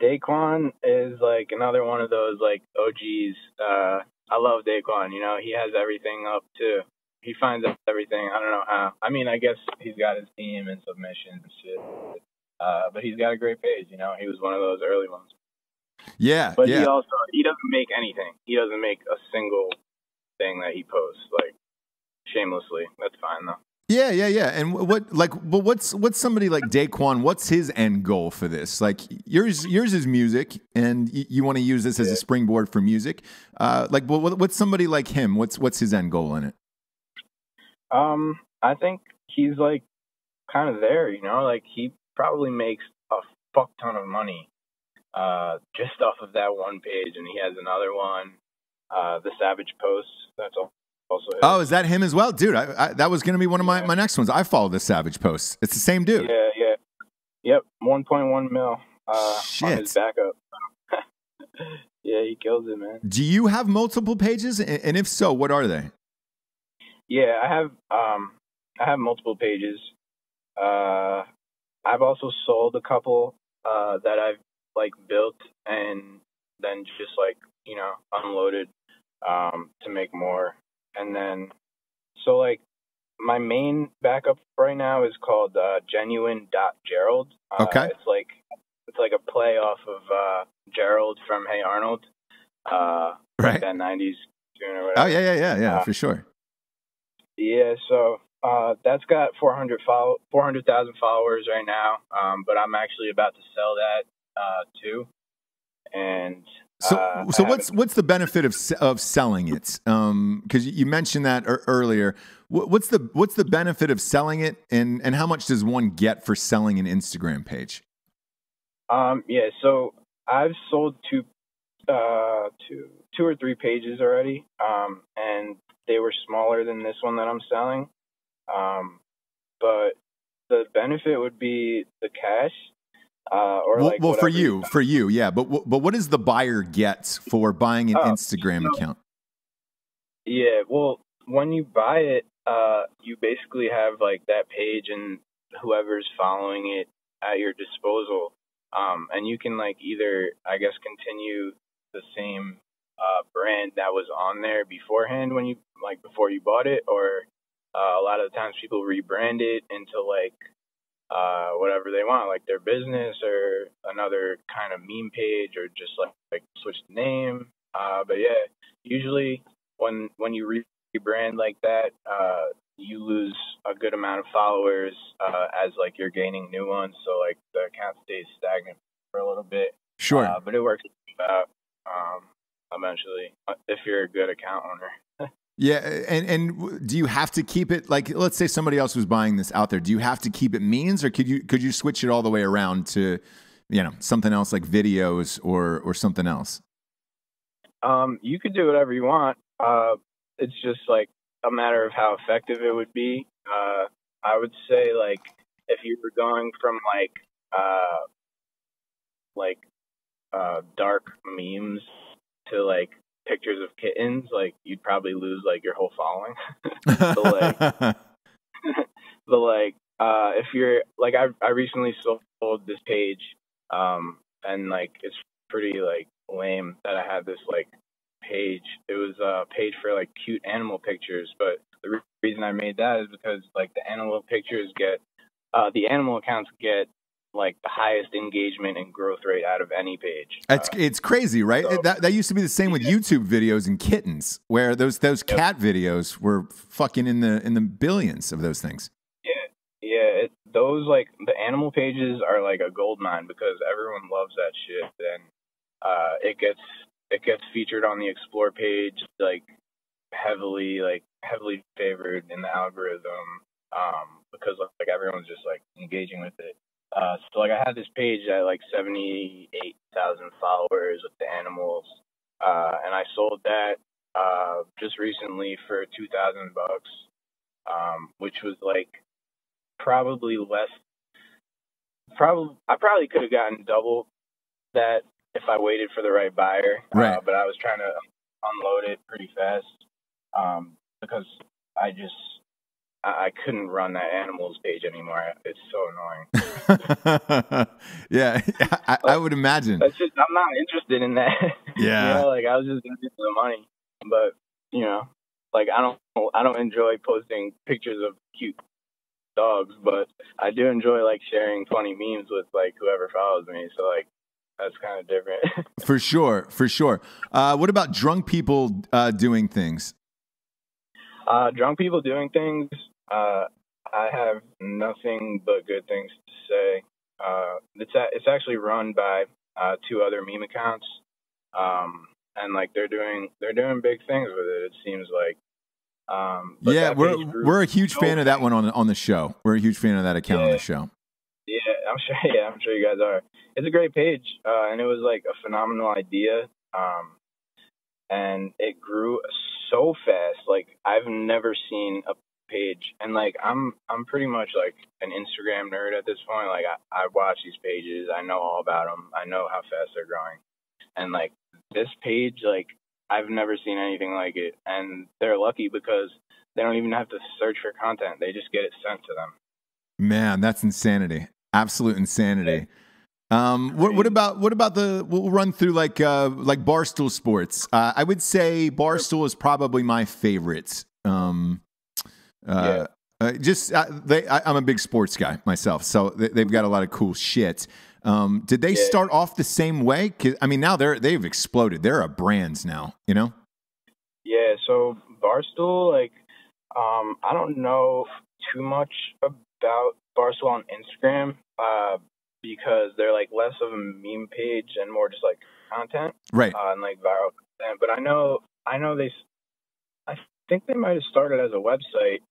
Speaker 1: Daquan is like another one of those like OGs. I love Daquan. You know, he has everything up too. He finds everything. I don't know how. I mean, I guess he's got his team and submissions and shit. But he's got a great page. You know, he was one of those early ones.
Speaker 3: Yeah,
Speaker 1: But
Speaker 3: yeah.
Speaker 1: he doesn't make anything. He doesn't make a single thing that he posts like shamelessly. That's fine though.
Speaker 3: Yeah. And what's somebody like Daquan? What's his end goal for this? Like yours is music, and you want to use this as a springboard for music. What's somebody like him? What's his end goal in it?
Speaker 1: I think he's like kind of there. You know, like he probably makes a fuck ton of money, just off of that one page, and he has another one, the Savage Post. That's all. Also his.
Speaker 3: Oh, is that him as well? Dude, I that was going to be one of my next ones. I follow the Savage Post. It's the same dude.
Speaker 1: Yeah. Yep, 1.1 mil
Speaker 3: Shit.
Speaker 1: on his backup. Yeah, he kills it, man.
Speaker 3: Do you have multiple pages? And if so, what are they?
Speaker 1: Yeah, I have multiple pages. I've also sold a couple that I've like built and then just like, you know, unloaded to make more. And then, so like my main backup right now is called Genuine.Gerald.
Speaker 3: Okay.
Speaker 1: It's like a play off of Gerald from Hey Arnold.
Speaker 3: Right.
Speaker 1: Like that 90s tune or whatever.
Speaker 3: Oh, yeah, for sure.
Speaker 1: Yeah, so that's got 400,000 followers right now, but I'm actually about to sell that too. And
Speaker 3: so what's the benefit of selling it? Because you mentioned that earlier. What's the benefit of selling it, and how much does one get for selling an Instagram page?
Speaker 1: Yeah, so I've sold two or three pages already, and they were smaller than this one that I'm selling. But the benefit would be the cash.
Speaker 3: For you, yeah. But what does the buyer get for buying an Instagram account?
Speaker 1: Yeah, well, when you buy it, you basically have like that page and whoever's following it at your disposal, and you can like either, I guess, continue the same brand that was on there beforehand before you bought it, or a lot of the times people rebrand it into like whatever they want, like their business or another kind of meme page, or just like switch the name. But yeah, usually when you rebrand like that, you lose a good amount of followers as like you're gaining new ones. So like the account stays stagnant for a little bit.
Speaker 3: Sure.
Speaker 1: But it works out eventually if you're a good account owner.
Speaker 3: Yeah, and do you have to keep it, like, let's say somebody else was buying this out there, do you have to keep it memes, or could you switch it all the way around to, you know, something else like videos or something else?
Speaker 1: You could do whatever you want. It's just like a matter of how effective it would be. I would say like if you were going from dark memes to like pictures of kittens, like you'd probably lose like your whole following. If you're like, I recently sold this page, and like it's pretty like lame that I had this like page. It was a page for like cute animal pictures, but the reason I made that is because like the animal pictures the animal accounts get like the highest engagement and growth rate out of any page.
Speaker 3: It's crazy, right? So, that used to be the same with YouTube videos and kittens, where those cat videos were fucking in the billions of those things.
Speaker 1: Yeah. Those like the animal pages are like a gold mine because everyone loves that shit, and it gets featured on the explore page like heavily favored in the algorithm because like everyone's just like engaging with it. So like I had this page at like 78,000 followers with the animals, and I sold that just recently for $2,000, which was like probably less. I probably could have gotten double that if I waited for the right buyer,
Speaker 3: right.
Speaker 1: But I was trying to unload it pretty fast because I just I couldn't run that animals page anymore. It's so annoying.
Speaker 3: Yeah, I would imagine.
Speaker 1: That's just, I'm not interested in that.
Speaker 3: Yeah.
Speaker 1: You know, like I was just interested in the money. But, you know, like I don't enjoy posting pictures of cute dogs, but I do enjoy like sharing funny memes with like whoever follows me. So like that's kind of different.
Speaker 3: For sure, for sure. What about drunk people doing things?
Speaker 1: Drunk people doing things. I have nothing but good things to say. It's actually run by two other meme accounts, and like they're doing big things with it. It seems like.
Speaker 3: Yeah, we're a huge fan of that one on the show. We're a huge fan of that account on the show.
Speaker 1: Yeah, I'm sure. Yeah, I'm sure you guys are. It's a great page, and it was like a phenomenal idea, and it grew so fast. Like I've never seen a page, and like I'm pretty much like an Instagram nerd at this point. Like I watch these pages, I know all about them, I know how fast they're growing, and like this page, like I've never seen anything like it, and they're lucky because they don't even have to search for content; they just get it sent to them.
Speaker 3: Man, that's insanity! Absolute insanity. What about we'll run through like Barstool Sports. I would say Barstool is probably my favorite. I'm a big sports guy myself, so they've got a lot of cool shit. Did they start off the same way? 'Cause, I mean, now they've exploded. They're a brands now, you know?
Speaker 1: Yeah. So Barstool, like, I don't know too much about Barstool on Instagram, because they're like less of a meme page and more just like content,
Speaker 3: right?
Speaker 1: And like viral content. But I know I think they might have started as a website,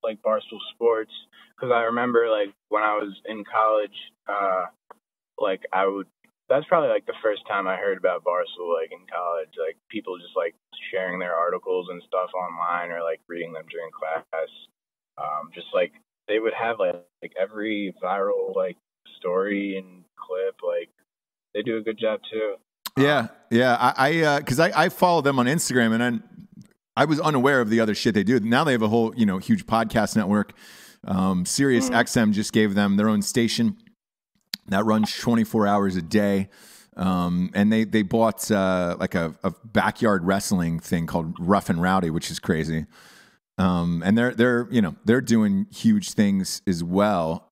Speaker 1: like Barstool Sports, because I remember like when I was in college, like that's probably like the first time I heard about Barstool, like in college, like people just like sharing their articles and stuff online or like reading them during class. Just like they would have like every viral like story and clip, like they do a good job too.
Speaker 3: Yeah. Because I follow them on Instagram, and I was unaware of the other shit they do. Now they have a whole huge podcast network. Sirius XM just gave them their own station that runs 24 hours a day, and they bought like a backyard wrestling thing called Rough and Rowdy, which is crazy. And they're doing huge things as well.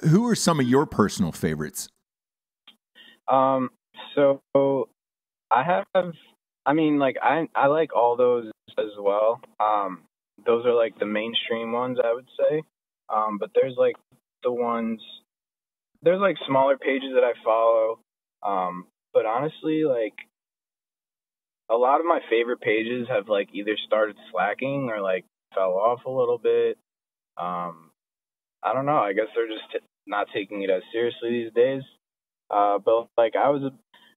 Speaker 3: Who are some of your personal favorites?
Speaker 1: So I like all those as well. Those are like the mainstream ones, I would say. But there's like there's like smaller pages that I follow. But honestly, like a lot of my favorite pages have like either started slacking or like fell off a little bit. I don't know. I guess they're just not taking it as seriously these days. But like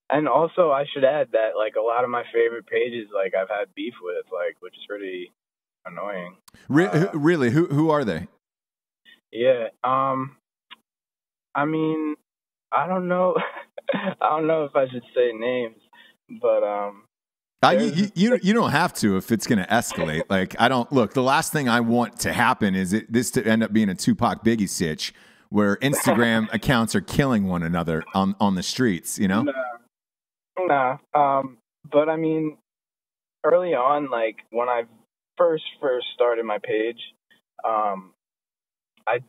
Speaker 1: and also I should add that like a lot of my favorite pages, like I've had beef with, like, which is pretty annoying.
Speaker 3: Really? Who are they?
Speaker 1: Yeah. I mean, I don't know. I don't know if I should say names, but
Speaker 3: you don't have to if it's going to escalate. Like, I don't look. The last thing I want to happen is this to end up being a Tupac Biggie sitch where Instagram accounts are killing one another on the streets. You know?
Speaker 1: Nah. But I mean, early on, like when I first started my page, I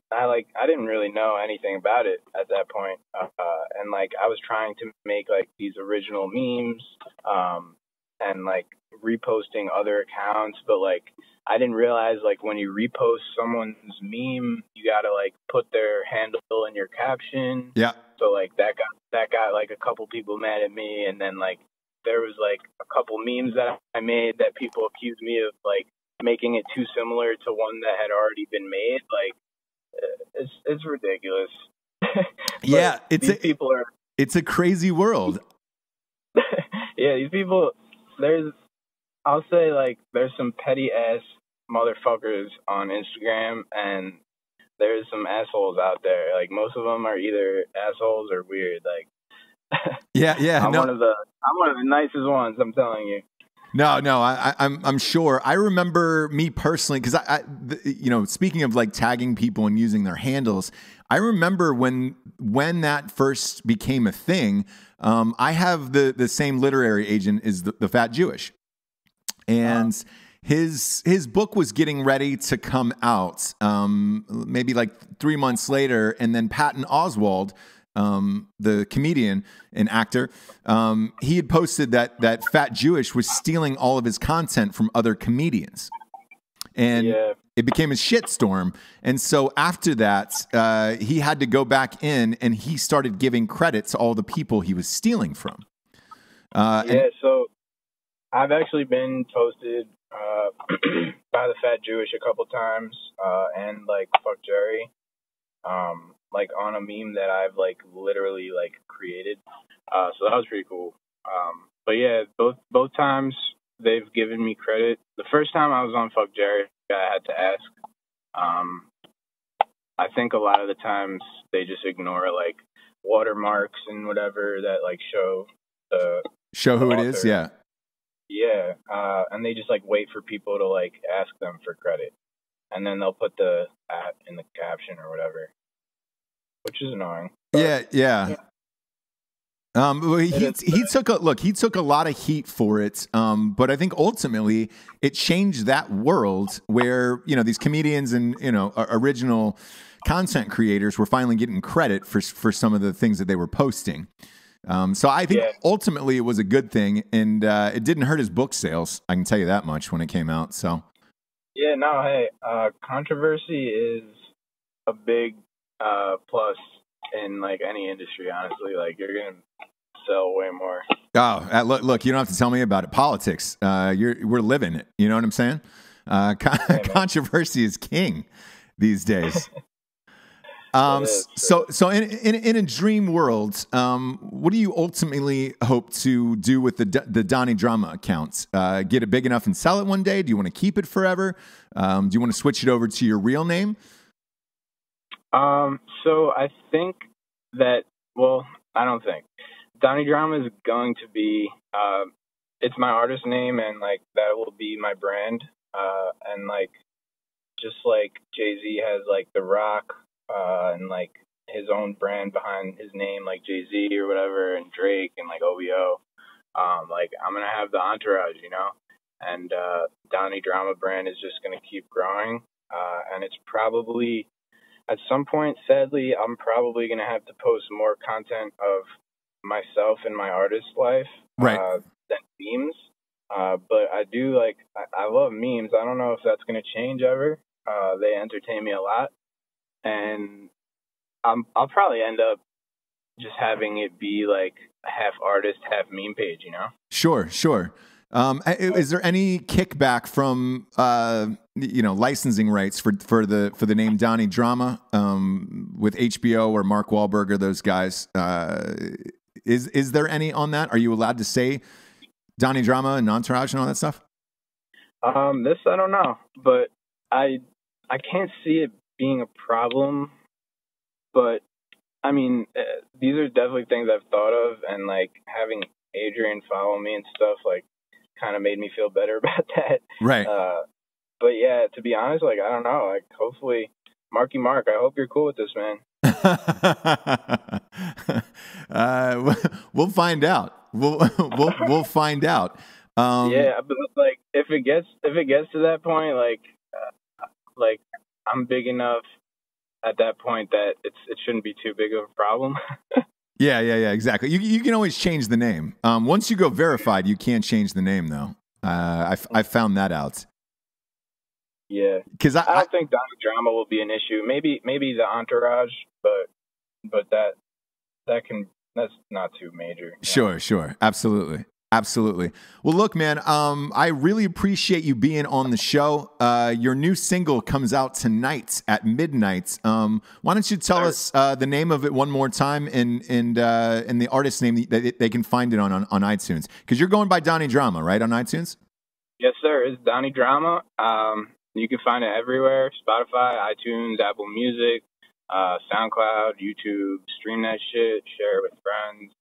Speaker 1: didn't really know anything about it at that point, and like I was trying to make like these original memes, and like reposting other accounts, but like I didn't realize like when you repost someone's meme, you gotta like put their handle in your caption.
Speaker 3: Yeah.
Speaker 1: So like that got like a couple people mad at me, and then like there was like a couple memes that I made that people accused me of like making it too similar to one that had already been made. Like it's ridiculous.
Speaker 3: Yeah,
Speaker 1: it's
Speaker 3: a crazy world.
Speaker 1: Yeah, these people. I'll say like there's some petty ass motherfuckers on Instagram, and there's some assholes out there. Like most of them are either assholes or weird. Like
Speaker 3: yeah.
Speaker 1: I'm one of the nicest ones. I'm telling you.
Speaker 3: No, I'm sure. I remember me personally, because speaking of like tagging people and using their handles, I remember when that first became a thing. I have the same literary agent as the Fat Jewish, and his book was getting ready to come out, maybe like 3 months later, and then Patton Oswalt, the comedian and actor, he had posted that Fat Jewish was stealing all of his content from other comedians, and it became a shitstorm. And so after that, he had to go back in and he started giving credit to all the people he was stealing from.
Speaker 1: So I've actually been toasted by the Fat Jewish a couple times, and like Fuck Jerry, like on a meme that I've like literally like created. So that was pretty cool. But yeah, both times they've given me credit. The first time I was on Fuck Jerry, I had to ask. I think a lot of the times they just ignore like watermarks and whatever that like show
Speaker 3: who
Speaker 1: author.
Speaker 3: It is. Yeah.
Speaker 1: Yeah. And they just like wait for people to like ask them for credit, and then they'll put the at in the caption or whatever, which is annoying. But,
Speaker 3: yeah. He took a lot of heat for it, but I think ultimately it changed that world where these comedians and original content creators were finally getting credit for some of the things that they were posting. So I think ultimately it was a good thing, and it didn't hurt his book sales. I can tell you that much when it came out. So
Speaker 1: yeah, no, hey, controversy is a big plus in like any industry. Honestly, like you're gonna sell way more.
Speaker 3: Oh, look, you don't have to tell me about it. Politics, we're living it. You know what I'm saying? Controversy is king these days. So in a dream world, what do you ultimately hope to do with the Donnie Drama account? Get it big enough and sell it one day? Do you want to keep it forever? Do you want to switch it over to your real name?
Speaker 1: So I think that, I don't think Donnie Drama is going to be, it's my artist name, and like that will be my brand. And like, just like Jay-Z has like The Rock, and like his own brand behind his name, like Jay-Z or whatever, and Drake and like OVO. Like I'm going to have the entourage, and Donnie Drama brand is just going to keep growing. And it's probably, at some point, sadly, I'm probably going to have to post more content of myself and my artist life,
Speaker 3: right,
Speaker 1: than memes. But I do I love memes. I don't know if that's going to change ever. They entertain me a lot. And I'll probably end up just having it be like half artist, half meme page,
Speaker 3: Sure. Is there any kickback from licensing rights for the name Donnie Drama with HBO or Mark Wahlberg or those guys? Is there any on that? Are you allowed to say Donnie Drama and Entourage and all that stuff?
Speaker 1: This I don't know, but I can't see it being a problem. But I mean, these are definitely things I've thought of, and like having Adrian follow me and stuff like kind of made me feel better about that.
Speaker 3: Right.
Speaker 1: But yeah, to be honest, like I don't know. Like hopefully, Marky Mark, I hope you're cool with this, man.
Speaker 3: We'll find out. We'll find out.
Speaker 1: Yeah, but like if it gets to that point, like I'm big enough at that point that it shouldn't be too big of a problem.
Speaker 3: Yeah, exactly. You can always change the name. Once you go verified, you can't change the name though. I found that out.
Speaker 1: Yeah,
Speaker 3: because
Speaker 1: I don't think Donnie Drama will be an issue. Maybe the entourage, but that's not too major.
Speaker 3: Sure, absolutely. Well, look, man, I really appreciate you being on the show. Your new single comes out tonight at midnight. Why don't you tell us the name of it one more time and the artist name that they can find it on iTunes? Because you're going by Donnie Drama, right, on iTunes?
Speaker 1: Yes, sir. It's Donnie Drama. You can find it everywhere: Spotify, iTunes, Apple Music, SoundCloud, YouTube. Stream that shit. Share it with friends.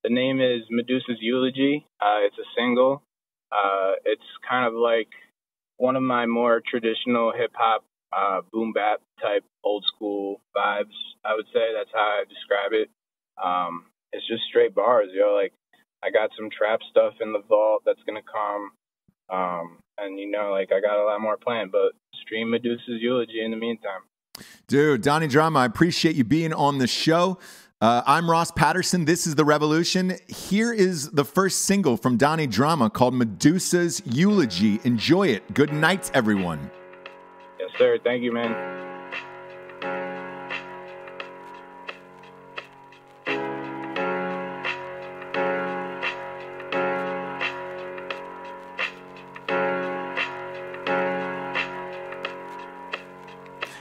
Speaker 1: The name is Medusa's Eulogy. It's a single. It's kind of like one of my more traditional hip hop, boom bap type old school vibes. I would say that's how I describe it. It's just straight bars, yo. Like, I got some trap stuff in the vault that's gonna come. And you know, like, I got a lot more planned, but stream Medusa's Eulogy in the meantime.
Speaker 3: Dude, Donnie Drama, I appreciate you being on the show. I'm Ross Patterson. This is The Revolution. Here is the first single from Donnie Drama called Medusa's Eulogy. Enjoy it. Good night, everyone.
Speaker 1: Yes, sir. Thank you, man.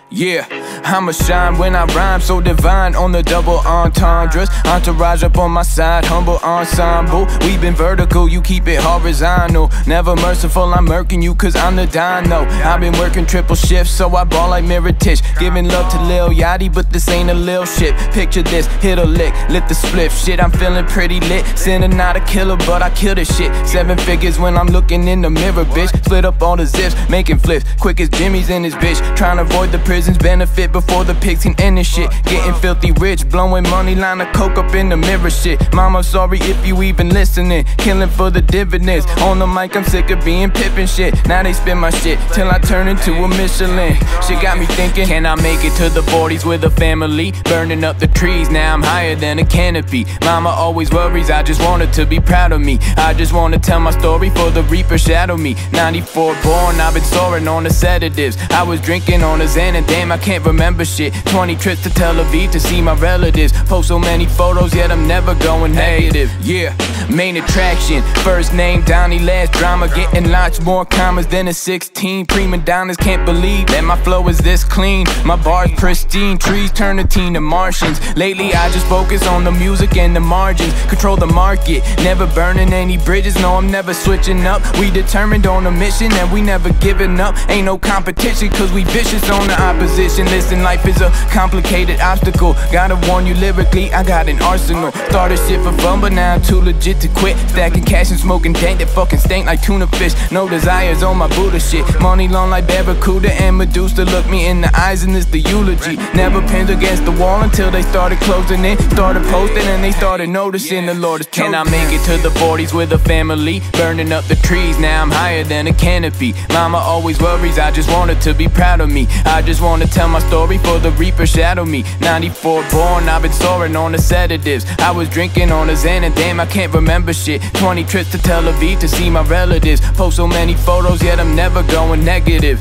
Speaker 4: Yeah, I'ma shine when I rhyme, so divine on the double entendres. Entourage up on my side, humble ensemble. We've been vertical, you keep it horizontal. Never merciful, I'm murking you cause I'm the dino. I've been working triple shifts, so I ball like Miritich. Giving love to Lil Yachty, but this ain't a lil shit. Picture this, hit a lick, lit the split. Shit, I'm feeling pretty lit. Sinner not a killer, but I kill this shit. 7 figures when I'm looking in the mirror, bitch. Split up all the zips, making flips. Quick as Jimmy's in his bitch. Trying to avoid the prison's benefit before the pigs can end this shit. Getting filthy rich, blowing money, line of coke up in the mirror shit. Mama, sorry if you even listening. Killing for the dividends. On the mic, I'm sick of being pippin' shit. Now they spin my shit till I turn into a Michelin. Shit got me thinking, can I make it to the 40s with a family? Burning up the trees, now I'm higher than a canopy. Mama always worries, I just want her to be proud of me. I just want to tell my story for the reaper shadow me. 94 born, I've been soaring on the sedatives. I was drinking on a Xan and damn, I can't remember shit. 20 trips to Tel Aviv to see my relatives. Post so many photos, yet I'm never going negative. Yeah, main attraction, first name Donnie, last drama. Getting lots more commas than a 16. Prima donnas can't believe that my flow is this clean. My bars pristine, trees turn to teen to Martians. Lately I just focus on the music and the margins. Control the market, never burning any bridges. No, I'm never switching up. We determined on a mission and we never giving up. Ain't no competition cause we vicious on the opposition. Listen, life is a complicated obstacle. Gotta warn you lyrically, I got an arsenal. Started shit for fun, but now I'm too legit to quit. Stacking cash and smoking dank that fucking stink like tuna fish. No desires on my Buddha shit. Money long like Barracuda and Medusa. Look me in the eyes and it's the eulogy. Never pinned against the wall until they started closing in. Started posting and they started noticing the Lord is chosen. Can I make it to the 40s with a family? Burning up the trees, now I'm higher than a canopy. Mama always worries, I just want her to be proud of me. I just want to tell my story for the reaper shadow me. 94 born, I've been soaring on the sedatives. I was drinking on a Xan and damn, I can't remember shit. 20 trips to Tel Aviv to see my relatives. Post so many photos, yet I'm never going negative.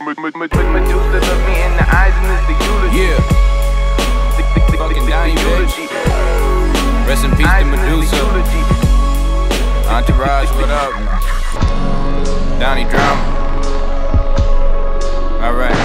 Speaker 4: Medusa look me in the eyes and it's the eulogy. Yeah, fucking Donnie, bitch. Rest in peace to Medusa. Entourage, what up? Donnie Drama. Alright.